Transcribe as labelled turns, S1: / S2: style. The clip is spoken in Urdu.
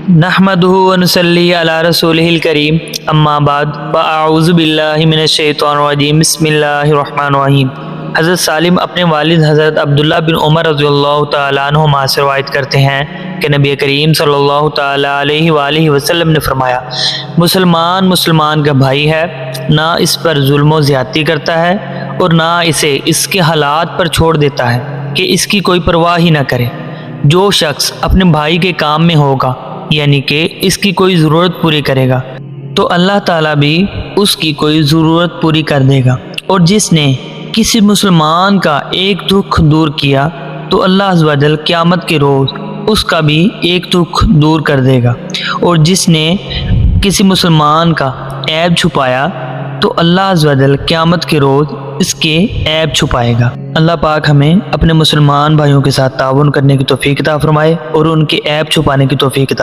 S1: نحمدہ ونصلی علی رسولہ الکریم اما بعد فاعوذ باللہ من الشیطان الرجیم بسم اللہ الرحمن الرحیم۔ حضرت سالم اپنے والد حضرت عبداللہ بن عمر رضی اللہ تعالیٰ عنہما سے روایت کرتے ہیں کہ نبی کریم صلی اللہ تعالیٰ علیہ وآلہ وسلم نے فرمایا، مسلمان کا بھائی ہے، نہ اس پر ظلم و زیادتی کرتا ہے اور نہ اسے اس کے حالات پر چھوڑ دیتا ہے کہ اس کی کوئی پرواہ ہی نہ کرے۔ جو شخص اپنے بھائی کے کام میں ہوگا، یعنی کہ اس کی کوئی ضرورت پوری کرے گا، تو اللہ تعالیٰ بھی اس کی کوئی ضرورت پوری کر دے گا، اور جس نے کسی مسلمان کا ایک دکھ دور کیا تو اللہ عز و جل قیامت کے روز اس کا بھی ایک دکھ دور کر دے گا، اور جس نے کسی مسلمان کا عیب چھپایا تو اللہ عز و جل قیامت کے روز اس کے عیب چھپائے گا۔ اللہ پاک ہمیں اپنے مسلمان بھائیوں کے ساتھ تعاون کرنے کی توفیق عطا فرمائے اور ان کے عیب چھپانے کی توفیق عطا